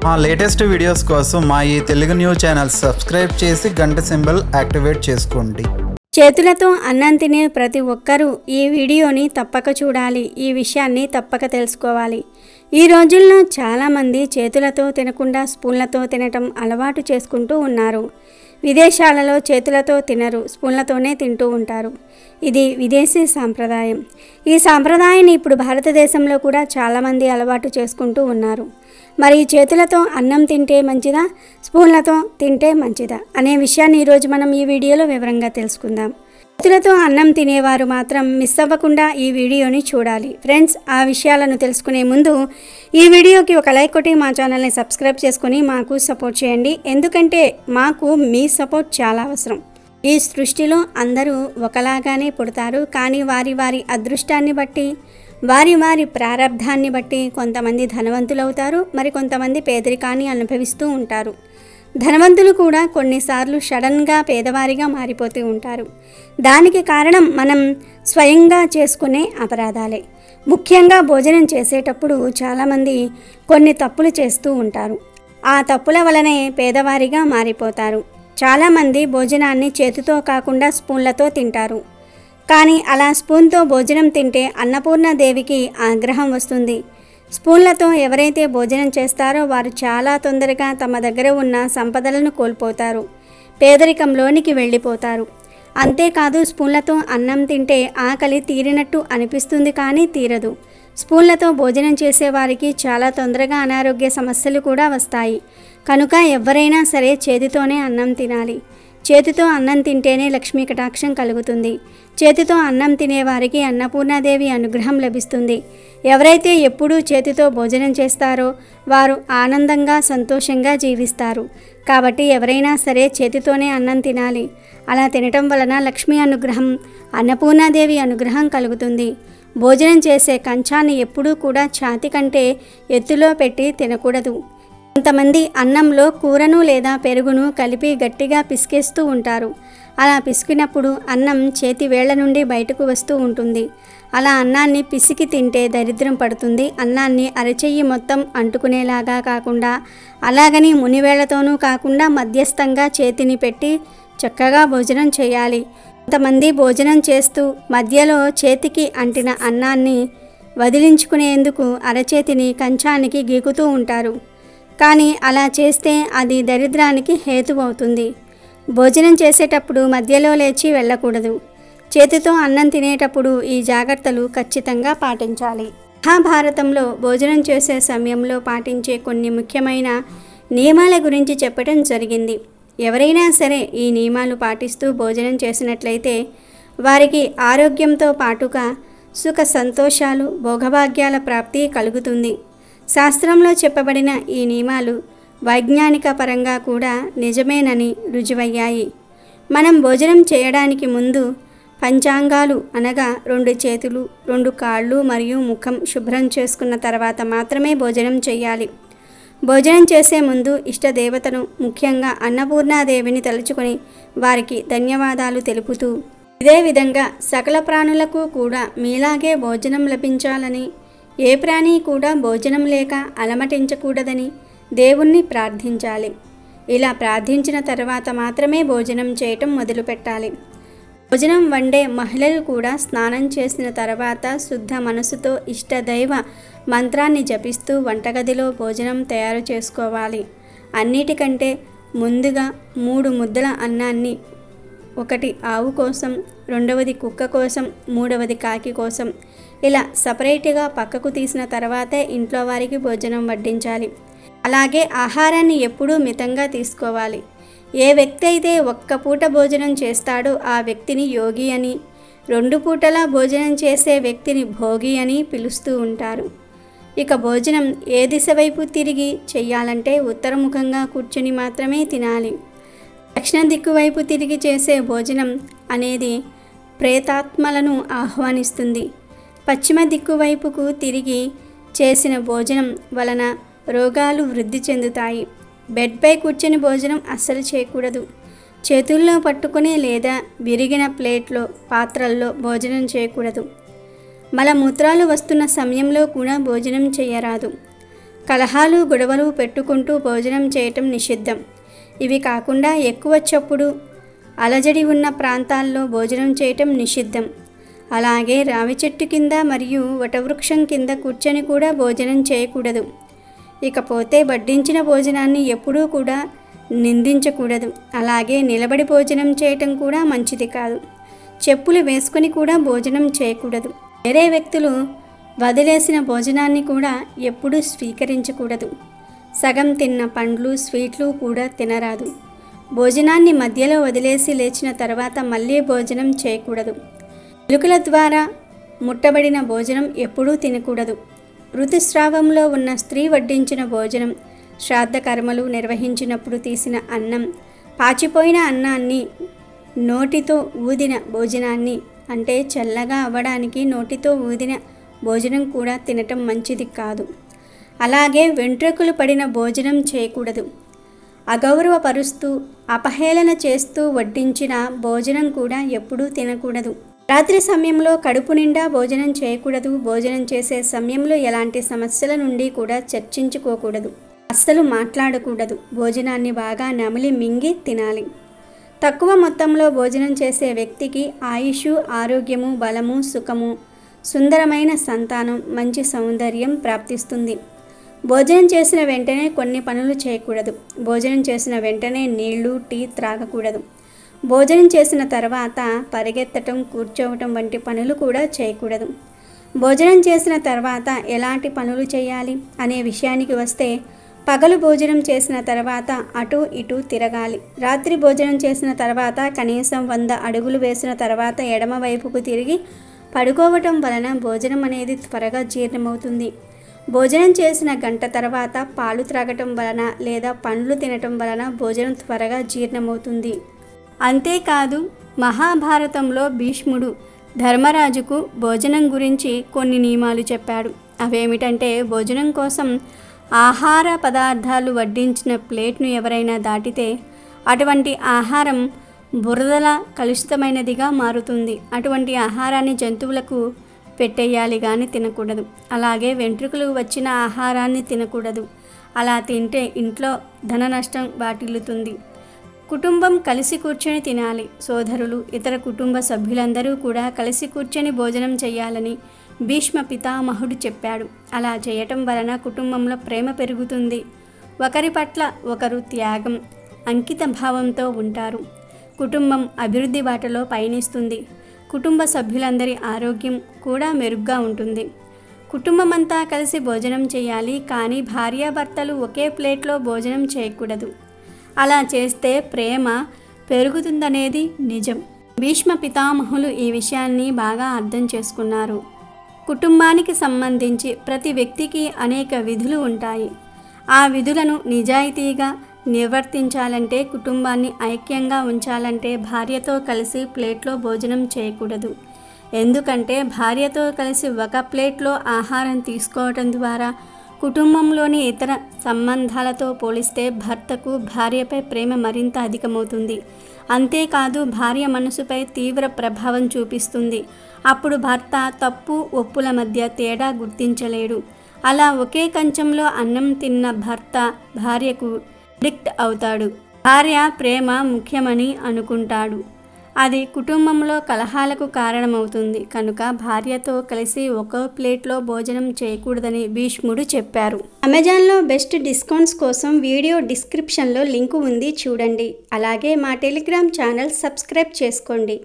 మా latest videos కోసం మా ఈ తెలుగు న్యూస్ ఛానల్ సబ్స్క్రైబ్ చేసి గంట సింబల్ యాక్టివేట్ చేసుకోండి. చేతులతో అన్నం తినే ప్రతి ఒక్కరూ ఈ వీడియోని తప్పక చూడాలి. ఈ విషయాన్ని తప్పక తెలుసుకోవాలి. ఈ రోజుల్లో చాలామంది చేతులతో తినకుండా స్పూన్లతో తినటం అలవాటు చేసుకుంటూ ఉన్నారు. విదేశాలలో చేతులతో తినరు, స్పూన్లతోనే తింటూ ఉంటారు. ఇది విదేశీ సాంప్రదాయం. ఈ సాంప్రదాయాన్ని ఇప్పుడు భారతదేశంలో కూడా చాలామంది అలవాటు చేసుకుంటూ ఉన్నారు. మరి చేతులతో అన్నం తింటే మంచిదా, స్పూన్లతో తింటే మంచిదా అనే విషయాన్ని ఈరోజు మనం ఈ వీడియోలో వివరంగా తెలుసుకుందాం. చేతులతో అన్నం తినేవారు మాత్రం మిస్ అవ్వకుండా ఈ వీడియోని చూడాలి. ఫ్రెండ్స్, ఆ విషయాలను తెలుసుకునే ముందు ఈ వీడియోకి ఒక లైక్ కొట్టి మా ఛానల్ని సబ్స్క్రైబ్ చేసుకుని మాకు సపోర్ట్ చేయండి. ఎందుకంటే మాకు మీ సపోర్ట్ చాలా అవసరం. ఈ సృష్టిలో అందరూ ఒకలాగానే పుడతారు, కానీ వారి వారి అదృష్టాన్ని బట్టి, వారి వారి ప్రారంధాన్ని బట్టి కొంతమంది ధనవంతులవుతారు, మరి కొంతమంది పేదరికాన్ని అనుభవిస్తూ ఉంటారు. ధనవంతులు కూడా కొన్నిసార్లు సడన్గా పేదవారిగా మారిపోతూ ఉంటారు. దానికి కారణం మనం స్వయంగా చేసుకునే అపరాధాలే. ముఖ్యంగా భోజనం చేసేటప్పుడు చాలామంది కొన్ని తప్పులు చేస్తూ ఉంటారు. ఆ తప్పుల వలనే పేదవారిగా మారిపోతారు. చాలామంది భోజనాన్ని చేతితో కాకుండా స్పూన్లతో తింటారు. కానీ అలా స్పూన్తో భోజనం తింటే అన్నపూర్ణాదేవికి ఆగ్రహం వస్తుంది. స్పూన్లతో ఎవరైతే భోజనం చేస్తారో వారు చాలా తొందరగా తమ దగ్గర ఉన్న సంపదలను కోల్పోతారు, పేదరికంలోనికి వెళ్ళిపోతారు. అంతేకాదు, స్పూన్లతో అన్నం తింటే ఆకలి తీరినట్టు అనిపిస్తుంది, కానీ తీరదు. స్పూన్లతో భోజనం చేసేవారికి చాలా తొందరగా అనారోగ్య సమస్యలు కూడా వస్తాయి. కనుక ఎవరైనా సరే చేతితోనే అన్నం తినాలి. చేతితో అన్నం తింటేనే లక్ష్మీ కటాక్షం కలుగుతుంది. చేతితో అన్నం తినేవారికి అన్నపూర్ణాదేవి అనుగ్రహం లభిస్తుంది. ఎవరైతే ఎప్పుడూ చేతితో భోజనం చేస్తారో వారు ఆనందంగా, సంతోషంగా జీవిస్తారు. కాబట్టి ఎవరైనా సరే చేతితోనే అన్నం తినాలి. అలా తినటం వలన లక్ష్మీ అనుగ్రహం, అన్నపూర్ణాదేవి అనుగ్రహం కలుగుతుంది. భోజనం చేసే కంచాన్ని ఎప్పుడూ కూడా ఛాతి కంటే ఎత్తులో పెట్టి తినకూడదు. కొంతమంది అన్నంలో కూరను లేదా పెరుగును కలిపి గట్టిగా పిసికేస్తూ ఉంటారు. అలా పిసికినప్పుడు అన్నం చేతి వేళ్ల నుండి బయటకు వస్తూ ఉంటుంది. అలా అన్నాన్ని పిసికి తింటే దరిద్రం పడుతుంది. అన్నాన్ని అరచెయ్యి మొత్తం అంటుకునేలాగా కాకుండా, అలాగని మునివేళ్లతోనూ కాకుండా మధ్యస్థంగా చేతిని పెట్టి చక్కగా భోజనం చేయాలి. కొంతమంది భోజనం చేస్తూ మధ్యలో చేతికి అంటిన అన్నాన్ని వదిలించుకునేందుకు అరచేతిని కంచానికి గీకుతూ ఉంటారు. కానీ అలా చేస్తే అది దరిద్రానికి హేతువవుతుంది. భోజనం చేసేటప్పుడు మధ్యలో లేచి వెళ్ళకూడదు. చేతితో అన్నం తినేటప్పుడు ఈ జాగ్రత్తలు ఖచ్చితంగా పాటించాలి. మహాభారతంలో భోజనం చేసే సమయంలో పాటించే కొన్ని ముఖ్యమైన నియమాల గురించి చెప్పడం జరిగింది. ఎవరైనా సరే ఈ నియమాలు పాటిస్తూ భోజనం చేసినట్లయితే వారికి ఆరోగ్యంతో పాటుగా సుఖ సంతోషాలు, భోగభాగ్యాల ప్రాప్తి కలుగుతుంది. శాస్త్రంలో చెప్పబడిన ఈ నియమాలు వైజ్ఞానిక పరంగా కూడా నిజమేనని రుజువయ్యాయి. మనం భోజనం చేయడానికి ముందు పంచాంగాలు అనగా 2 చేతులు, 2 కాళ్ళు మరియు ముఖం శుభ్రం చేసుకున్న తర్వాత మాత్రమే భోజనం చేయాలి. భోజనం చేసే ముందు ఇష్టదేవతను, ముఖ్యంగా అన్నపూర్ణాదేవిని తలుచుకొని వారికి ధన్యవాదాలు తెలుపుతూ, ఇదే విధంగా సకల ప్రాణులకు కూడా మీలాగే భోజనం లభించాలని, ఏ ప్రాణి కూడా భోజనం లేక అలమటించకూడదని దేవుణ్ణి ప్రార్థించాలి. ఇలా ప్రార్థించిన తర్వాత మాత్రమే భోజనం చేయటం మొదలుపెట్టాలి. భోజనం వండే మహిళలు కూడా స్నానం చేసిన తర్వాత శుద్ధ మనసుతో ఇష్టదైవ మంత్రాన్ని జపిస్తూ వంటగదిలో భోజనం తయారు చేసుకోవాలి. అన్నిటికంటే ముందుగా 3 ముద్దల అన్నాన్ని, 1 ఆవు కోసం, 2వది కుక్క కోసం, 3వది కాకి కోసం, ఇలా సపరేట్గా పక్కకు తీసిన తర్వాతే ఇంట్లో వారికి భోజనం వడ్డించాలి. అలాగే ఆహారాన్ని ఎప్పుడూ మితంగా తీసుకోవాలి. ఏ వ్యక్తి అయితే 1 పూట భోజనం చేస్తాడో ఆ వ్యక్తిని యోగి అని, 2 పూటలా భోజనం చేసే వ్యక్తిని భోగి అని పిలుస్తూ ఉంటారు. ఇక భోజనం ఏ దిశ వైపు తిరిగి చెయ్యాలంటే ఉత్తరముఖంగా కూర్చుని మాత్రమే తినాలి. దక్షిణ దిక్కు వైపు తిరిగి చేసే భోజనం అనేది ప్రేతాత్మలను ఆహ్వానిస్తుంది. పశ్చిమ దిక్కు వైపుకు తిరిగి చేసిన భోజనం వలన రోగాలు వృద్ధి చెందుతాయి. బెడ్పై కూర్చొని భోజనం అస్సలు చేయకూడదు. చేతుల్లో పట్టుకుని లేదా విరిగిన ప్లేట్లో, పాత్రల్లో భోజనం చేయకూడదు. మలమూత్రాలు వస్తున్న సమయంలో కూడా భోజనం చేయరాదు. కలహాలు గొడవలు పెట్టుకుంటూ భోజనం చేయటం నిషిద్ధం. ఇవి కాకుండా ఎక్కువ చప్పుడు అలజడి ఉన్న ప్రాంతాల్లో భోజనం చేయటం నిషిద్ధం. అలాగే రావి చెట్టు కింద మరియు వటవృక్షం కింద కూర్చొని కూడా భోజనం చేయకూడదు. ఇకపోతే వడ్డించిన భోజనాన్ని ఎప్పుడూ కూడా నిందించకూడదు. అలాగే నిలబడి భోజనం చేయటం కూడా మంచిది కాదు. చెప్పులు వేసుకొని కూడా భోజనం చేయకూడదు. వేరే వ్యక్తులు వదిలేసిన భోజనాన్ని కూడా ఎప్పుడూ స్వీకరించకూడదు. సగం తిన్న పండ్లు స్వీట్లు కూడా తినరాదు. భోజనాన్ని మధ్యలో వదిలేసి లేచిన తర్వాత మళ్ళీ భోజనం చేయకూడదు. ఎలుకల ద్వారా ముట్టబడిన భోజనం ఎప్పుడూ తినకూడదు. ఋతుస్రావంలో ఉన్న స్త్రీ వడ్డించిన భోజనం, శ్రాద్ధ కర్మలు నిర్వహించినప్పుడు తీసిన అన్నం, పాచిపోయిన అన్నాన్ని, నోటితో ఊదిన భోజనాన్ని అంటే చల్లగా అవ్వడానికి నోటితో ఊదిన భోజనం కూడా తినటం మంచిది కాదు. అలాగే వెంట్రుకలు పడిన భోజనం చేయకూడదు. అగౌరవపరుస్తూ అపహేళన చేస్తూ వడ్డించిన భోజనం కూడా ఎప్పుడూ తినకూడదు. రాత్రి సమయంలో కడుపు నిండా భోజనం చేయకూడదు. భోజనం చేసే సమయంలో ఎలాంటి సమస్యల నుండి కూడా చర్చించుకోకూడదు. అస్సలు మాట్లాడకూడదు. భోజనాన్ని బాగా నమిలి మింగి తినాలి. తక్కువ మొత్తంలో భోజనం చేసే వ్యక్తికి ఆయుష్, ఆరోగ్యము, బలము, సుఖము, సుందరమైన సంతానం, మంచి సౌందర్యం ప్రాప్తిస్తుంది. భోజనం చేసిన వెంటనే కొన్ని పనులు చేయకూడదు. భోజనం చేసిన వెంటనే నీళ్లు, టీ త్రాగకూడదు. భోజనం చేసిన తర్వాత పరిగెత్తటం, కూర్చోవటం వంటి పనులు కూడా చేయకూడదు. భోజనం చేసిన తర్వాత ఎలాంటి పనులు చేయాలి అనే విషయానికి వస్తే, పగలు భోజనం చేసిన తర్వాత అటు ఇటు తిరగాలి. రాత్రి భోజనం చేసిన తర్వాత కనీసం 100 అడుగులు వేసిన తర్వాత ఎడమ వైపుకు తిరిగి పడుకోవటం వలన భోజనం అనేది త్వరగా జీర్ణమవుతుంది. భోజనం చేసిన గంట తర్వాత పాలు త్రాగటం వలన లేదా పండ్లు తినటం వలన భోజనం త్వరగా జీర్ణమవుతుంది. అంతేకాదు, మహాభారతంలో భీష్ముడు ధర్మరాజుకు భోజనం గురించి కొన్ని నియమాలు చెప్పాడు. అవేమిటంటే, భోజనం కోసం ఆహార పదార్థాలు వడ్డించిన ప్లేట్ను ఎవరైనా దాటితే అటువంటి ఆహారం బురదల కలుషితమైనదిగా మారుతుంది. అటువంటి ఆహారాన్ని జంతువులకు పెట్టేయాలి కానీ తినకూడదు. అలాగే వెంట్రుకలు వచ్చిన ఆహారాన్ని తినకూడదు. అలా తింటే ఇంట్లో ధన నష్టం వాటిల్లుతుంది. కుటుంబం కలిసి కూర్చొని తినాలి. సోదరులు, ఇతర కుటుంబ సభ్యులందరూ కూడా కలిసి కూర్చొని భోజనం చేయాలని భీష్మ పితామహుడు చెప్పాడు. అలా చేయటం వలన కుటుంబంలో ప్రేమ పెరుగుతుంది. ఒకరి పట్ల ఒకరు త్యాగం, అంకిత భావంతో ఉంటారు. కుటుంబం అభివృద్ధి బాటలో పయనిస్తుంది. కుటుంబ సభ్యులందరి ఆరోగ్యం కూడా మెరుగ్గా ఉంటుంది. కుటుంబమంతా కలిసి భోజనం చేయాలి, కానీ భార్యాభర్తలు ఒకే ప్లేట్లో భోజనం చేయకూడదు. అలా చేస్తే ప్రేమ పెరుగుతుందనేది నిజం. భీష్మ పితామహులు ఈ విషయాన్ని బాగా అర్థం చేసుకున్నారు. కుటుంబానికి సంబంధించి ప్రతి వ్యక్తికి అనేక విధులు ఉంటాయి. ఆ విధులను నిజాయితీగా నిర్వర్తించాలంటే, కుటుంబాన్ని ఐక్యంగా ఉంచాలంటే భార్యతో కలిసి ప్లేట్లో భోజనం చేయకూడదు. ఎందుకంటే భార్యతో కలిసి ఒక ప్లేట్లో ఆహారం తీసుకోవటం ద్వారా కుటుంబంలోని ఇతర సంబంధాలతో పోలిస్తే భర్తకు భార్యపై ప్రేమ మరింత అధికమవుతుంది. అంతేకాదు, భార్య మనసుపై తీవ్ర ప్రభావం చూపిస్తుంది. అప్పుడు భర్త తప్పు ఒప్పుల మధ్య తేడా గుర్తించలేడు. అలా ఒకే కంచంలో అన్నం తిన్న భర్త భార్యకు అడిక్ట్ అవుతాడు. భార్య ప్రేమ ముఖ్యమని అనుకుంటాడు. అది కుటుంబంలో కలహాలకు కారణమవుతుంది. కనుక భార్యతో కలిసి ఒక్కో ప్లేట్లో భోజనం చేయకూడదని భీష్ముడు చెప్పారు. అమెజాన్లో బెస్ట్ డిస్కౌంట్స్ కోసం వీడియో డిస్క్రిప్షన్లో లింకు ఉంది, చూడండి. అలాగే మా టెలిగ్రామ్ ఛానల్ సబ్స్క్రైబ్ చేసుకోండి.